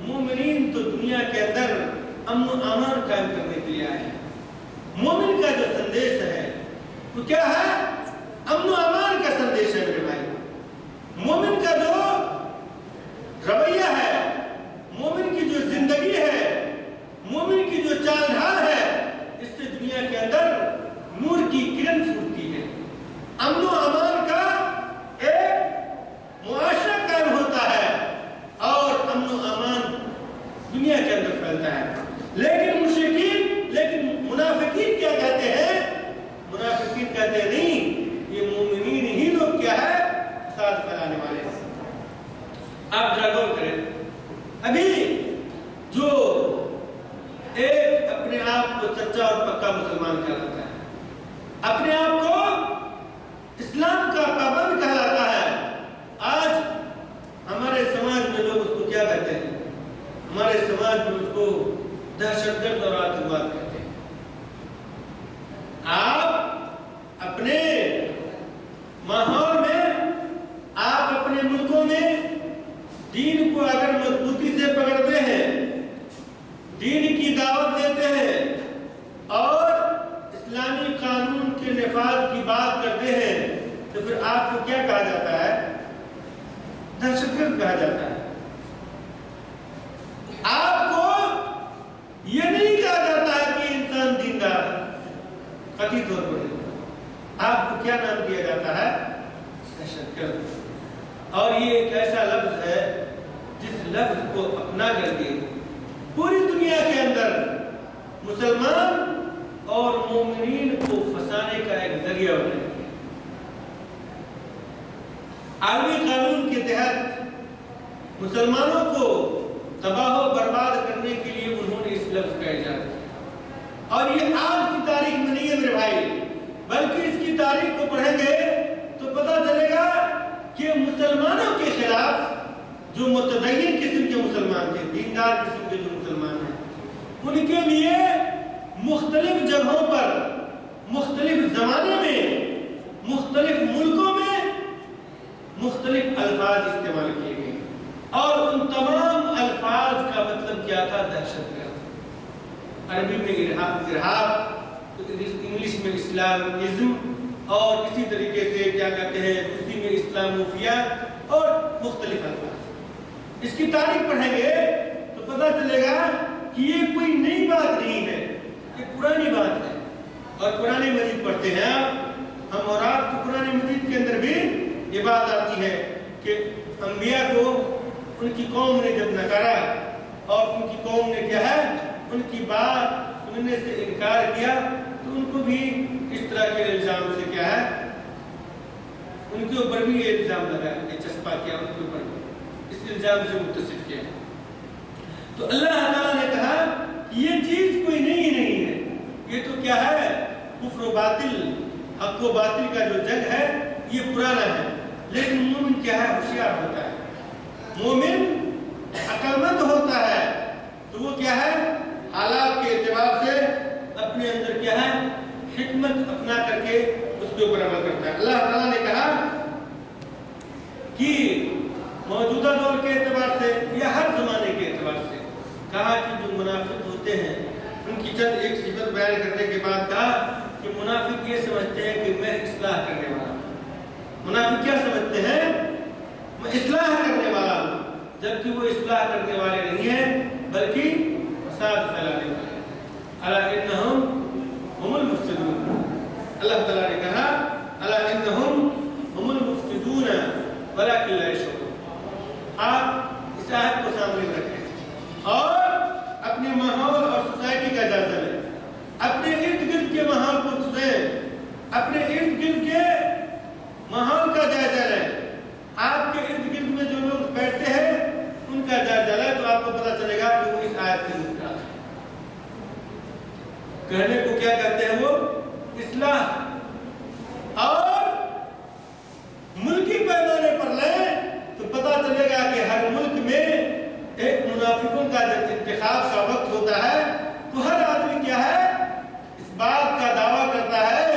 مومنین تو دنیا کے اندر امن و امان قائم کرنے کے لیے آئے ہیں. مومن کا جو سندیش ہے وہ کیا ہے؟ امن و امان کا سندیش ہے میرے بھائی. مومن کا جو رویہ ہے، مومن کی جو زندگی ہے، مومن کی جو چال ڈھال ہے، اس سے دنیا کے اندر نور کی کرن پھوٹتی ہے. امن و امان کا ایک معاشرہ قائم ہوتا ہے اور امن و امان دنیا کے اندر پھیلتا ہے. لیکن منافقین کیا کہتے ہیں؟ منافقین کہتے ہیں نہیں، یہ مومنین ہی لوگ کیا ہے؟ فساد پھیلانے والے ہیں. آپ ذرا غور کریں، ابھی جو ایک اپنے آپ کو سچا اور پکا مسلمان کہلاتا ہے، اپنے آپ کو اسلام کا پابند کہلاتا ہے، آج ہمارے سماج میں لوگ اس کو کیا کہتے ہیں؟ ہمارے سماج میں اس کو دہشت گرد اور آتنکواد کہتے ہیں. آپ اپنے ماحول میں، آپ اپنے ملکوں میں دین کو اگر مضبوطی سے پکڑتے ہیں، دین کی دعوت دیتے ہیں اور اسلامی قانون کے نفاذ کی بات کرتے ہیں، تو پھر آپ کو کیا کہا جاتا ہے؟ دہشت گرد کہا جاتا ہے. آپ کو یہ نہیں کہا جاتا ہے کہ انسان دیندار ہے، قطعی طور پر. آپ کو کیا نام دیا جاتا ہے؟ دہشت گرد. اور یہ ایک ایسا لفظ ہے جس لفظ کو اپنا کر کے پوری دنیا کے اندر مسلمان اور مومنین کو پھنسانے کا ایک ذریعہ بنا دیا. عالمی قانون کے تحت مسلمانوں کو تباہ و برباد کرنے کے لیے انہوں نے اس لفظ کا ایجاد کیا. اور یہ آج کی تاریخ میں نہیں ہے میرے بھائی، بلکہ اس کی تاریخ کو پڑھیں گے تو پتہ چلے گا کہ مسلمانوں کے خلاف جو متدین قسم کے مسلمان تھے، دیندار قسم کے جو مسلمان ہیں، ان کے لیے مختلف جگہوں پر، مختلف زمانے میں، مختلف ملکوں میں مختلف الفاظ استعمال کیے گئے، اور ان تمام الفاظ کا مطلب کیا تھا؟ دہشت گرد۔ عربی میں ارہاب، انگلش میں اسلامزم، اور اسی طریقے سے کیا کہتے ہیں اسی میں اسلاموفیہ، اور مختلف الفاظ۔ اس کی تاریخ پڑھیں گے تو پتہ چلے گا کہ یہ کوئی نئی بات نہیں ہے، یہ پرانی بات ہے۔ اور قرآن مجید پڑھتے ہیں ہم، اور آپ تو قرآن مجید کے اندر بھی یہ بات آتی ہے کہ انبیاء کو ان کی قوم نے جب نکارا اور ان کی قوم نے کیا ہے ان کی بات سننے سے انکار کیا، تو ان کو بھی اس طرح کے الزام سے کیا ہے ان کے اوپر بھی یہ الزام لگایا، یہ چسپا کیا ان کے اوپر، اس الزام سے متصف کیا۔ تو اللہ تعالیٰ نے کہا کہ یہ چیز کوئی نئی نہیں ہے، یہ تو کیا ہے کفر و باطل، حق و باطل کا جو جنگ ہے یہ پرانا ہے۔ لیکن مومن کیا ہے؟ ہوشیار ہوتا ہے، مومن عقل مند ہوتا ہے، تو وہ کیا ہے حالات کے اعتبار سے اپنے اندر کیا ہے حکمت اپنا کر کے اس کے اوپر عمل کرتا ہے۔ اللہ تعالیٰ نے کہا کہ موجودہ دور کے اعتبار سے یا ہر زمانے کے اعتبار سے کہا کہ جو منافق ہوتے ہیں ان کی چند ایک صفت بیان کرنے کے بعد کہا کہ منافق یہ سمجھتے ہیں کہ میں اصلاح کرنے والا ہوں۔ منافق کیا سمجھتے ہیں؟ میں اصلاح کرنے والا ہوں، جبکہ وہ اصلاح کرنے والے نہیں ہیں بلکہ فساد پھیلانے والے ہیں۔ الا انہم هم المفسدون، اللہ تعالیٰ نے کہا الا انہم هم المفسدون ولکن لا یشعرون۔ آپ اس آیت کو سامنے رکھیں اور اپنے ماحول اور سوسائٹی کا جائزہ لیں، اپنے ارد گرد کے ماحول کو سنیں، اپنے ارد گرد کے ماحول کا جائزہ لیں۔ آپ کے ارد گرد میں جو لوگ بیٹھتے ہیں ان کا جائزہ لیں تو آپ کو پتہ چلے گا کہ وہ اس آیت کے مطابق ہے۔ کہنے کو کیا کہتے ہیں وہ اصلاح، اور ملکی پیمانے پر لیں تو پتہ چلے گا کہ ہر ملک میں ایک منافقوں کا جب انتخاب کا وقت ہوتا ہے تو ہر آدمی کیا ہے اس بات کا دعویٰ کرتا ہے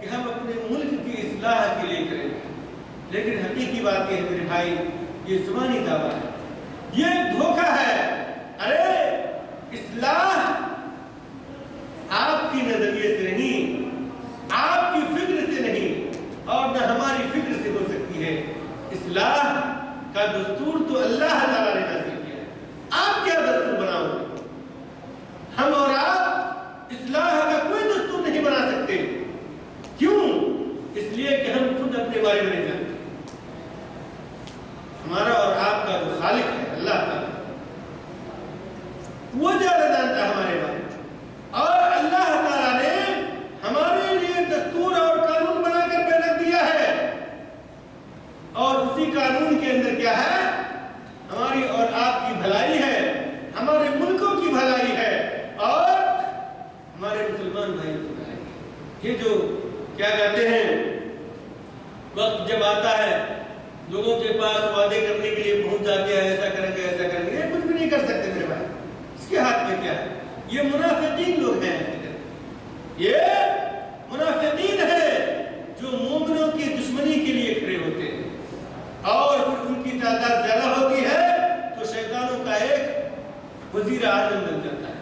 کہ ہم اپنے ملک کی اصلاح کے لیے کریں گے، لیکن حقیقی بات یہ ہے میرے بھائی یہ زبانی دعویٰ ہے، یہ دھوکہ ہے۔ ارے اصلاح آپ کی نظریے سے نہیں، آپ کی فکر سے نہیں، اور نہ ہماری فکر سے ہو سکتی ہے۔ اصلاح کا دستور تو اللہ تعالیٰ نے نازل کیا ہے، آپ کیا دستور بناؤ گے؟ ہم اور آپ اصلاح کا کوئی دستور نہیں بنا سکتے۔ کیوں؟ اس لیے کہ ہم خود اپنے بارے میں نہیں جانتے۔ ہمارا اور آپ کا جو خالق ہے اللہ تعالیٰ وہ زیادہ جانتا ہے ہمارے بارے میں، اور اللہ تعالیٰ نے ہمارے لیے دستور اور قانون بنا کر کے رکھ دیا ہے، اور اسی قانون کے اندر کیا ہے ہماری اور آپ کی بھلائی ہے، ہمارے ملکوں کی بھلائی ہے، اور ہمارے مسلمان بھائیوں کی بھلائی ہے۔ یہ جو کیا کہتے ہیں وقت جب آتا ہے لوگوں کے پاس وعدے کرنے کے لیے پہنچ جاتے ہیں ایسا کریں گے ایسا کریں گے، یہ کچھ بھی نہیں کر سکتے میرے بھائی، اس کے ہاتھ میں کیا ہے؟ یہ منافقین لوگ ہیں، یہ منافقین ہیں جو مومنوں کی دشمنی کے لیے کھڑے ہوتے ہیں، اور پھر ان کی تعداد زیادہ ہوتی ہے تو شیطانوں کا ایک وزیر اعظم بن جاتا ہے۔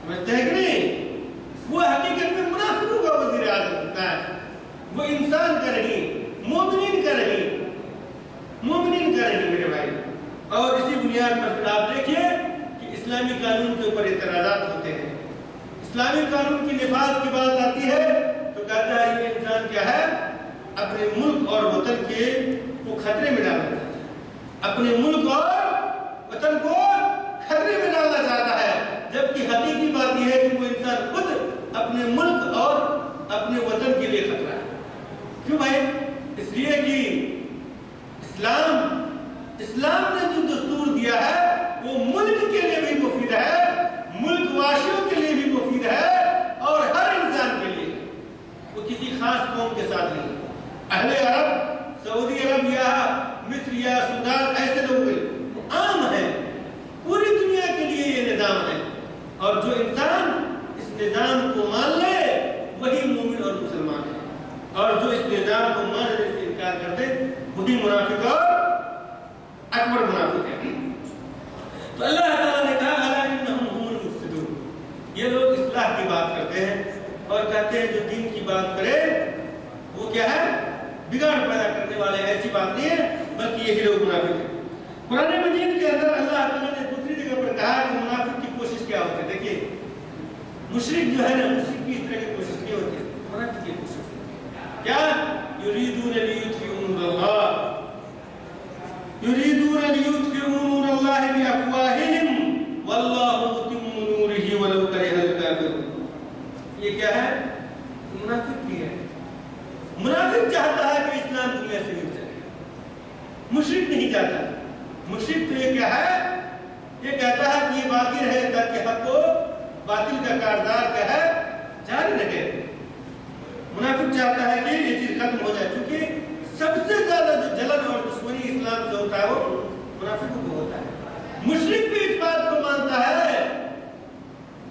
سمجھتے ہیں کہ نہیں؟ وہ حقیقت میں منافقوں کا وزیر اعظم بنتا ہے، وہ انسان کا نہیں، مومنین کا نہیں، مومنین کا نہیں میرے بھائی۔ اور اسی بنیاد پر پھر آپ دیکھیے کہ اسلامی قانون کے اوپر اعتراضات ہوتے ہیں، اسلامی قانون کی نفاذ کی بات آتی ہے تو کہتا ہے یہ انسان کیا ہے اپنے ملک اور وطن کے کو خطرے میں ڈالنا چاہتا ہے، اپنے ملک اور وطن کو خطرے میں ڈالنا چاہتا ہے، جبکہ حقیقی بات یہ ہے کہ وہ انسان خود اپنے ملک اور اپنے وطن کے لیے خطرہ ہے۔ کیوں بھائی؟ اس لیے کہ اسلام نے جو دستور دیا ہے وہ ملک کے لیے بھی مفید ہے، ملک واشیوں کے لیے بھی مفید ہے، اور ہر انسان کے لیے، وہ کسی خاص قوم کے ساتھ نہیں۔ اہل عرب، سعودی عرب یا مصر یا سودان ایسے لوگ عام ہیں، پوری دنیا کے لیے یہ نظام ہے، اور جو انسان اس نظام کہتے ہیں جو دین کی بات کرے وہ کیا ہے؟ بگاڑ پیدا کرنے والے. ایسی بات نہیں ہے بلکہ یہی لوگ منافق ہیں. قرآن مجید کے اندر اللہ تعالیٰ نے دوسری جگہ پر کہا کہ منافق کی کوشش کیا ہوتی ہے. دیکھیے مشرک جو ہے نا, مشرک کی اس طرح کی کوشش نہیں ہوتی ہے. منافق کی کوشش کیا؟ یریدون لیطفئوا نور اللہ, یریدون لیطفئوا نور اللہ بافواہہم واللہ متم نورہ ولو کرہ الکافرون. یہ کیا ہے؟ منافق کی ہے. منافق چاہتا ہے کہ اسلام دنیا سے مٹ جائے, مشرک نہیں چاہتا. مشرک تو یہ کیا ہے؟ یہ کہتا ہے کہ یہ باقی رہے تاکہ حق کو باطل کا کاردار کیا ہے جاری رکھے. منافق چاہتا ہے کہ یہ چیز ختم ہو جائے, کیونکہ سب سے زیادہ جو جلن اور دشمنی اسلام سے ہوتا ہے وہ منافقوں کو ہوتا ہے. مشرک بھی اس بات کو مانتا ہے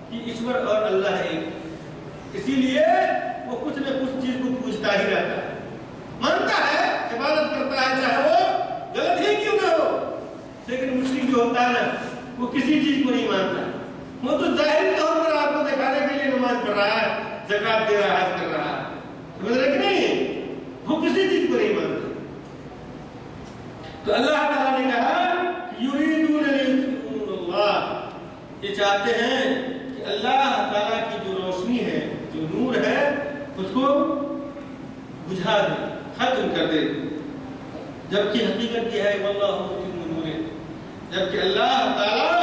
کہ ایشور اور اللہ ایک, اسی لیے وہ کچھ نہ کچھ چیز کو پوچھتا ہی رہتا ہے. مانتا ہے, عبادت کرتا ہے چاہے وہ غلط ہی کیوں نہ ہو. لیکن مشرک جو ہوتا ہے نا وہ کسی چیز کو نہیں مانتا. وہ تو ظاہری طور پر آپ کو دکھانے کے لیے نماز پڑھ رہا ہے, زکات دے رہا ہے, حج کر رہا ہے, سمجھ رہے کہ نہیں؟ وہ کسی چیز کو نہیں مانتا. تو اللہ تعالیٰ نے کہا یریدون لیطفئوا نور اللہ, یہ چاہتے ہیں کہ اللہ تعالیٰ کی جو روشنی ہے, جو نور ہے, اس کو بجھا دے, ختم کر دے. جبکہ حقیقت یہ ہے واللہ متم نورہ, جبکہ اللہ تعالیٰ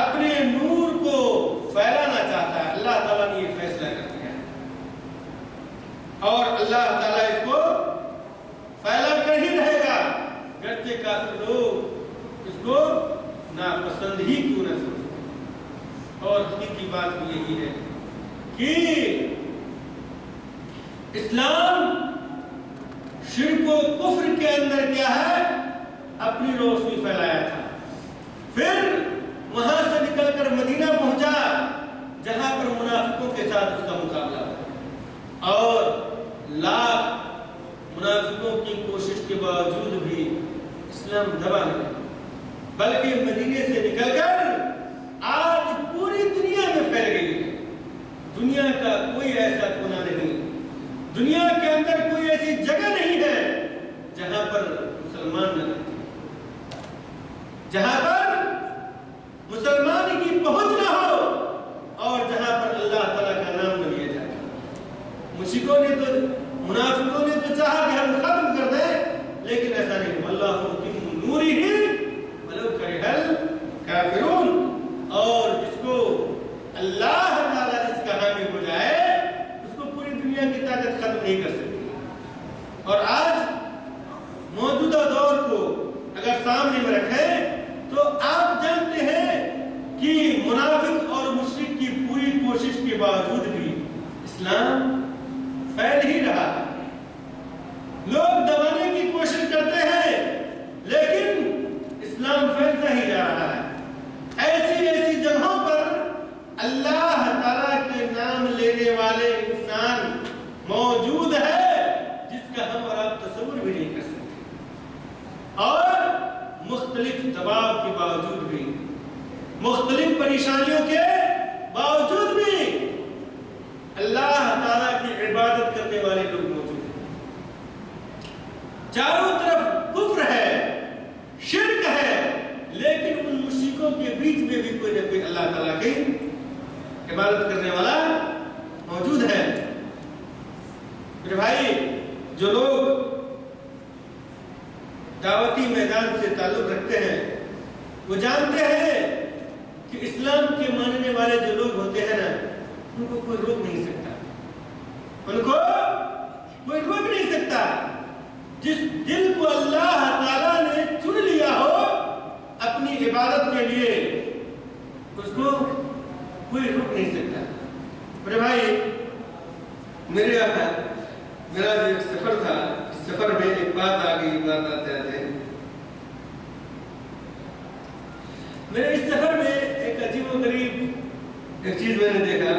اپنے نور کو پھیلانا چاہتا ہے. اللہ تعالیٰ نے یہ فیصلہ کر دیا ہے اور اللہ تعالیٰ اس کو پھیلا کر ہی رہے گا, گرچہ کافر لوگ اس کو ناپسند ہی کیوں نہ سمجھیں. اور حقیقی بات بھی یہی ہے کہ اسلام شرک و کفر کے اندر کیا ہے اپنی روشنی پھیلایا تھا. پھر وہاں سے نکل کر مدینہ پہنچا جہاں پر منافقوں کے ساتھ اس کا مقابلہ ہوا, اور لاکھ منافقوں کی کوشش کے باوجود بھی اسلام دبا نہیں, بلکہ مدینے سے نکل کر آج پوری دنیا میں پھیل گئی ہے. دنیا کا کوئی ایسا کونا نہیں, دنیا کے اندر کوئی ایسی جگہ نہیں ہے جہاں پر مسلمان نہ رہتے, جہاں پر مسلمان کی پہنچ نہ ہو اور جہاں پر اللہ تعالیٰ کا نام نہ لیا جائے. مشرکوں نے تو, منافقوں نے تو چاہا کہ ہم ختم کر دیں, لیکن ایسا نہیں. واللہ متم نورہ ولو کرہ الکافرون, اور جس کو اللہ تعالیٰ اس کا حامی ہو جائے اس کو پوری دنیا کی طاقت ختم نہیں کر سکتی. اور آج موجودہ دور کو اگر سامنے میں رکھیں تو آپ جانتے ہیں کہ منافق اور مشرک کی پوری کوشش کے باوجود بھی اسلام پھیل ہی رہا ہے. لوگ دبانے کی کوشش کرتے ہیں لیکن اسلام پھیلتا ہی جا رہا ہے. ایسی ایسی جگہوں پر اللہ تعالیٰ کے نام لینے والے انسان موجود ہے جس کا ہم اور آپ تصور بھی نہیں کر سکتے. اور مختلف دباؤ کے باوجود بھی, مختلف پریشانیوں کے باوجود بھی اللہ تعالیٰ کی عبادت کرنے والے لوگ موجود ہیں. چاروں طرف کفر ہے, شرک ہے, لیکن ان مشرکوں کے بیچ میں بھی کوئی نہ کوئی اللہ تعالیٰ کی عبادت کرنے والا موجود ہے. میرے بھائی, جو لوگ دعوتی میدان سے تعلق رکھتے ہیں وہ جانتے ہیں کہ اسلام کے ماننے والے جو لوگ ہوتے ہیں نا ان کو کوئی روک نہیں سکتا, ان کو کوئی روک نہیں سکتا. جس دل کو اللہ تعالیٰ نے چن لیا ہو اپنی عبادت کے لیے اس کو کوئی روک نہیں سکتا. میرے بھائی, میرا جو ایک سفر تھا, اس سفر میں ایک بات آ گئی, بات آتے آتے میرے اس سفر میں ایک عجیب و غریب ایک چیز میں نے دیکھا.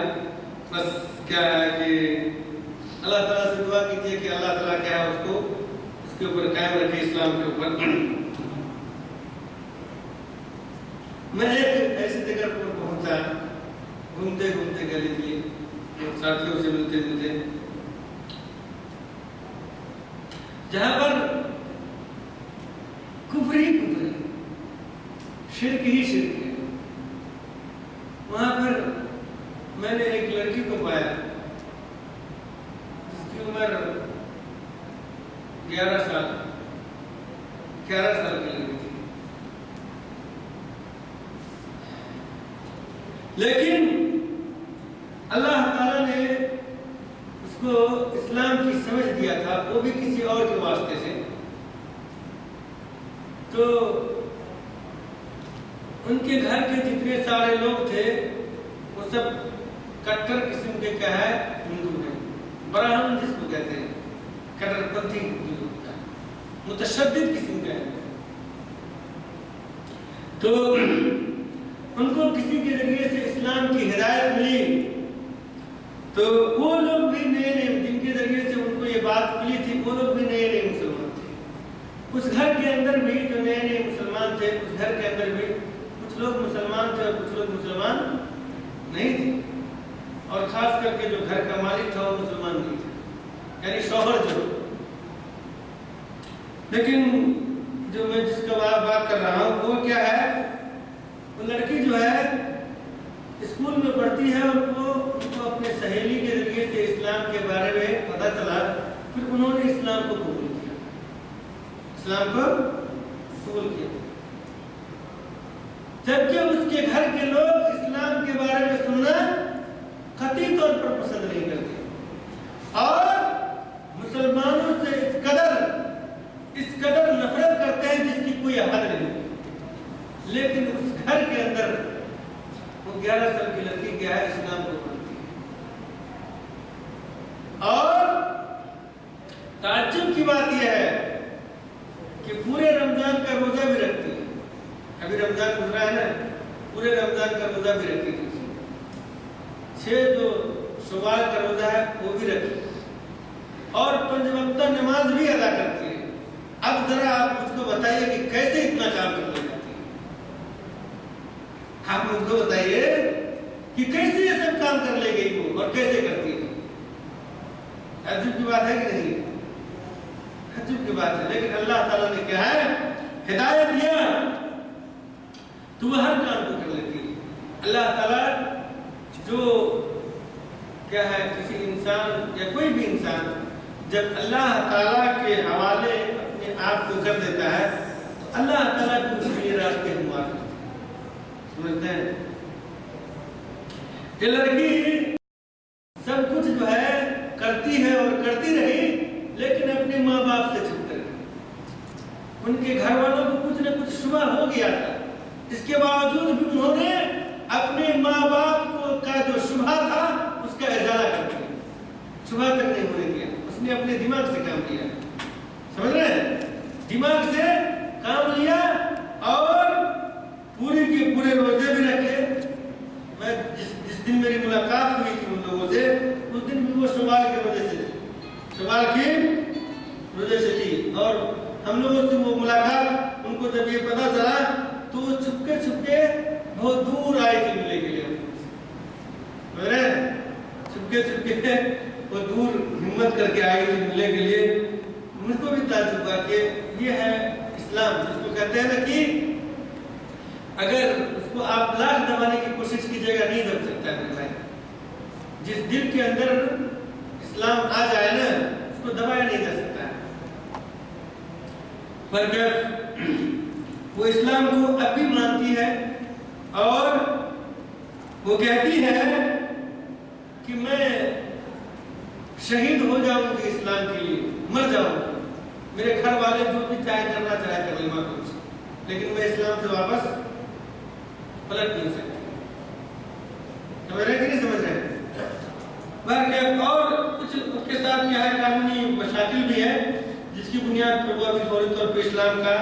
بس کیا ہے کہ اللہ تعالیٰ سے دعا کیجیے کہ اللہ تعالیٰ کیا ہے اس کے اوپر قائم رکھے, اسلام کے اوپر. میں ایک ایسی جگہ پر پہنچا, گھومتے گھومتے گلی تھی, ساتھیوں سے ملتے ملتے جہاں پر کفر ہی کفر ہے، شرک ہی شرک ہے، وہاں پر میں نے ایک لڑکی کو پایا جس کی عمر 11 سال کی لڑکی تھی، لیکن اللہ تعالیٰ نے اس کو اسلام کی سمجھ دیا تھا، وہ بھی کسی اور کے واسطے سے، تو ان کے گھر کے جتنے سارے لوگ تھے وہ سب کٹر قسم کے کیا ہے ہندو ہیں، براہمن جس کو کہتے ہیں، کٹر پنتھی ہندو کا متشدد قسم کا ہے، تو ان کو کسی کے ذریعے سے اسلام کی ہدایت ملی، تو وہ لوگ بھی نئے جن کے ذریعے سے ان کو یہ بات ملی تھی، وہ لوگ بھی نئے مسلمان تھے، اس گھر کے اندر بھی جو نئے مسلمان تھے، اس گھر کے اندر بھی کچھ لوگ مسلمان تھے اور کچھ لوگ مسلمان نہیں تھے، اور خاص کر کے جو گھر کا مالک تھا وہ مسلمان نہیں تھا، یعنی شوہر جو، لیکن جو میں جس کا بات کر رہا ہوں وہ کیا ہے، وہ لڑکی جو ہے اسکول میں پڑھتی ہے، اور وہ ان کو اپنے سہیلی کے ذریعے سے اسلام کے بارے میں پتہ چلا، پھر انہوں نے اسلام کو قبول کیا، اسلام کو قبول کیا، جبکہ اس کے گھر کے لوگ اسلام کے بارے میں سننا قطعی طور پر پسند نہیں کرتے، اور مسلمانوں سے اس قدر نفرت کرتے ہیں جس کی کوئی حد نہیں، لیکن اس گھر کے اندر وہ 11 سال کی لڑکی کیا ہے، اسلام کو پڑھتی ہے، اور تعجب کی بات یہ ہے کہ پورے رمضان کا روزہ بھی رکھتی ہے، ابھی رمضان گزرا ہے نا، پورے رمضان کا روزہ بھی رکھتی تھی، 6 جو شوال کا روزہ ہے وہ بھی رکھی، اور 5 وقتہ نماز بھی ادا کرتی ہے۔ اب ذرا آپ مجھ کو بتائیے کہ کیسے اتنا کام کر لے جاتی ہے، آپ مجھ کو بتائیے کہ کیسے یہ سب کام کر لے گئی وہ، اور کیسے کرتی ہے، تعجب کی بات ہے کہ نہیں، تعجب کی بات ہے، لیکن اللہ تعالیٰ نے کیا ہے ہدایت دیا تو وہ ہر کام کو کر لیتی ہے۔ اللہ تعالیٰ جو کیا ہے، کسی انسان یا کوئی بھی انسان جب اللہ تعالیٰ کے حوالے اپنے آپ کو کر دیتا ہے تو اللہ تعالیٰ کو اس کے لیے راستے ہموار کرتے ہیں، سمجھتے ہیں؟ یہ لڑکی سب کچھ جو ہے کرتی ہے اور کرتی رہی، لیکن اپنے ماں باپ سے چھپ کر گئی، ان کے گھر والوں کو کچھ نہ کچھ شبہ ہو گیا تھا، اس کے باوجود بھی انہوں نے اپنے ماں باپ کو کا جو شبہ تھا اس کا ازالہ کر دیا، شبہ تک نہیں ہونے دیا، اس نے اپنے دماغ سے کام لیا، سمجھ رہے ہیں، دماغ سے کام لیا، اور پوری کے پورے روزے بھی رکھے۔ میں جس دن میری ملاقات ہوئی تھی ان لوگوں سے، اس دن بھی وہ شوال کے روزے سے تھی، شوال کے روزے سے تھی، اور ہم لوگوں سے وہ ملاقات ان کو جب یہ پتا چلا تو وہ چھپکے بہت دور آئے تھے ملنے کے لیے، چھپکے وہ دور ہمت کر کے آئی تھی ملنے کے لیے۔ مجھ کو بھی تعجب ہوا کہ یہ ہے اسلام، جس کو کہتے ہیں نا کہ اگر اس کو آپ لاکھ دبانے کی کوشش کیجیے گا نہیں دب سکتا ہے بھائی، جس دل کے اندر اسلام آ جائے نا اس کو دبایا نہیں جا سکتا ہے، پر وہ اسلام کو اب بھی مانتی ہے، اور وہ کہتی ہے کہ میں شہید ہو جاؤں گی اسلام کے لیے، مر جاؤں گی، میرے گھر والے جو بھی چاہے کرنا چاہے کر لیں، لیکن میں اسلام سے واپس پلٹ نہیں سکتی، سمجھ رہے کہ نہیں سمجھ رہے؟ اور کچھ اس کے ساتھ کیا ہے، قانونی مشاکل بھی ہے جس کی بنیاد پر وہ ابھی فوری طور پہ اسلام کا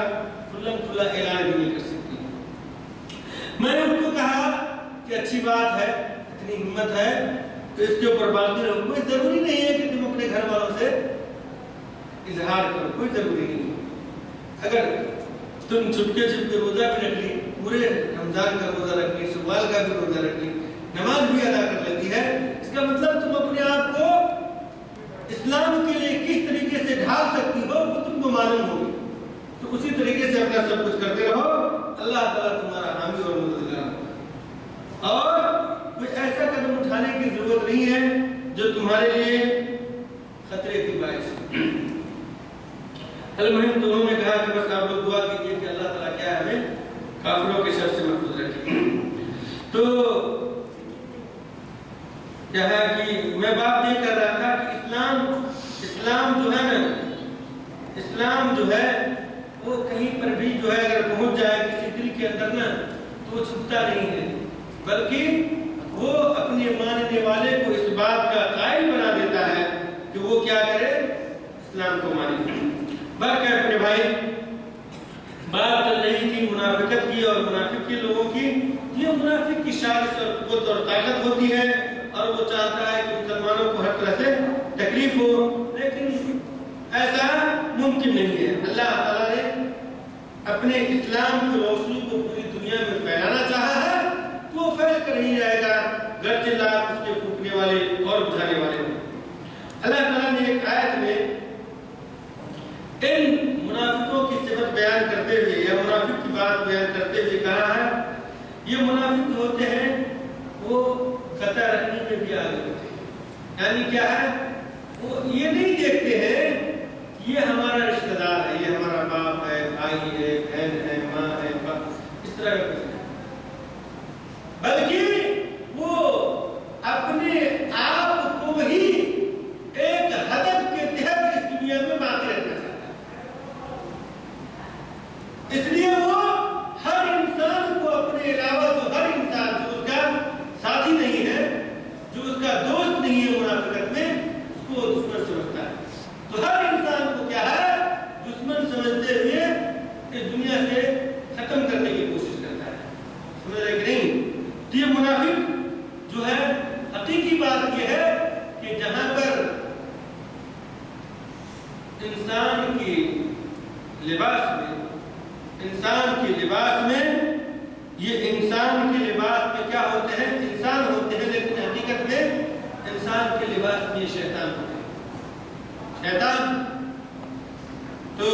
کھلا اعلان بھی نہیں کر سکتی۔ میں نے ان کو کہا کہ اچھی بات ہے، اتنی ہمت ہے تو اس کے اوپر باقی رہو، کوئی ضروری نہیں ہے کہ تم اپنے گھر والوں سے اظہار کرو، کوئی ضروری نہیں ہے، اگر تم چھپکے روزہ بھی رکھ لی، پورے رمضان کا روزہ رکھ لی، شوال کا بھی روزہ رکھ لی، نماز بھی ادا کر لیتی ہے، اس کا مطلب تم اپنے آپ کو اسلام کے لیے کس طریقے سے ڈھال سکتی ہو وہ تم کو معلوم ہوگی، تو اسی طریقے سے اپنا سب کچھ کرتے رہو، اللہ تعالیٰ تمہارا حامی اور مددگار ہوگا۔ اور کوئی ایسا قدم اٹھانے کی ضرورت نہیں ہے جو تمہارے لیے خطرے کی باعث ہے۔ المہم دونوں نے کہا کہ بس آپ لوگ دعا کیجیے کہ اللہ تعالیٰ کیا ہے ہمیں کافروں کے شر سے محفوظ رکھے۔ تو کیا ہے کہ میں بات یہ کر رہا تھا کہ اسلام جو ہے نا، اسلام جو ہے وہ کہیں پر بھی جو ہے اگر پہنچ جائے کسی دل کے اندر نا تو وہ چھپتا نہیں ہے، بلکہ وہ اپنے ماننے والے کو اس بات کا قائل بنا دیتا ہے کہ وہ کیا کرے، اسلام کو مانے۔ بلکہ اپنے بھائی بات چل رہی تھی منافقت کی اور منافق کے لوگوں کی، یہ منافق کی سازش اور قوت اور طاقت ہوتی ہے اور وہ چاہتا ہے کہ مسلمانوں کو ہر طرح سے تکلیف ہو، لیکن ایسا ممکن نہیں ہے۔ اللہ تعالیٰ نے اپنے اسلام کی روشنی کو پوری دنیا میں پھیلانا چاہا ہے تو وہ پھیل کر ہی جائے گا، گرچہ لاکھ اس کے پھونکنے والے اور بجھانے والے ہوں۔ اللہ تعالیٰ نے ایک آیت میں ان منافقوں کی صفت بیان کرتے ہوئے یا منافق کی بات بیان کرتے ہوئے کہا ہے، یہ منافق جو ہوتے ہیں وہ قطع رکھنے میں بھی آگے ہوتے ہیں، یعنی کیا ہے، وہ یہ نہیں دیکھتے ہیں کہ یہ ہمارا رشتہ دار ہے، یہ ہمارا باپ ہے، بھائی ہے، بہن ہے، ماں ہے، اس طرح کا کچھ نہیں، بلکہ وہ اپنے آپ کو ہی ایک ہدف کے تحت اس دنیا میں باقی رکھنا چاہتا ہے، اس لیے وہ ہر انسان کو اپنے علاوہ جو ہر انسان جو اس کا ساتھی نہیں ہے، جو اس کا دوست نہیں ہے منافقت میں، اس کو دشمن سمجھتا ہے۔ تو ہر انسان کو کیا ہے، دشمن سمجھتے ہوئے اس دنیا سے ختم کرنے کی کوشش کرتا ہے، سمجھ رہے کہ نہیں؟ تو یہ منافق جو ہے، حقیقی بات یہ ہے کہ جہاں پر انسان کی لباس میں یہ انسان کے لباس میں کیا ہوتے ہیں، انسان ہوتے ہیں، لیکن حقیقت میں انسان کے لباس میں شیطان ہوتے ہیں، شیطان۔ تو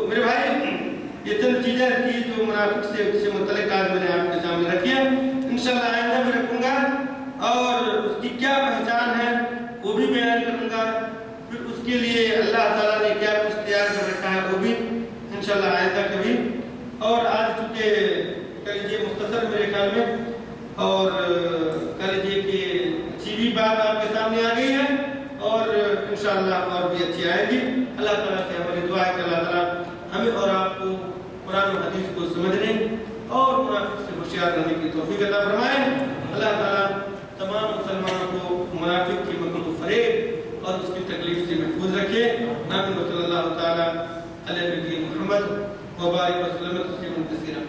میرے بھائی یہ چند چیزیں تھی جو منافق سے متعلق آج میں نے آپ کے سامنے رکھی ہے، انشاءاللہ آئندہ بھی رکھوں گا اور اس کی کیا پہچان ہے وہ بھی بیان کروں گا، پھر اس کے لیے اللہ تعالیٰ نے کیا کچھ تیار کر رکھا ہے وہ بھی انشاءاللہ آئندہ کبھی۔ اور آج چونکہ کہہ لیجیے مختصر میرے خیال میں اور کہہ لیجیے کہ اچھی بھی بات آپ کے سامنے آ گئی ہے اور انشاءاللہ اور بھی اچھی آئے گی۔ اللہ تعالیٰ سے ہماری دعا ہے کہ اللہ تعالیٰ ہمیں اور آپ کو قرآن و حدیث کو سمجھنے اور منافق سے ہوشیار رہنے کی توفیق عطا فرمائے۔ اللہ تعالیٰ تمام مسلمانوں کو منافق کی مکر و فریب اور اس کی تکلیف سے محفوظ رکھے۔ آمین صلی اللہ تعالیٰ علیہ محمد وبارک وسلم تسلیما کثیرا۔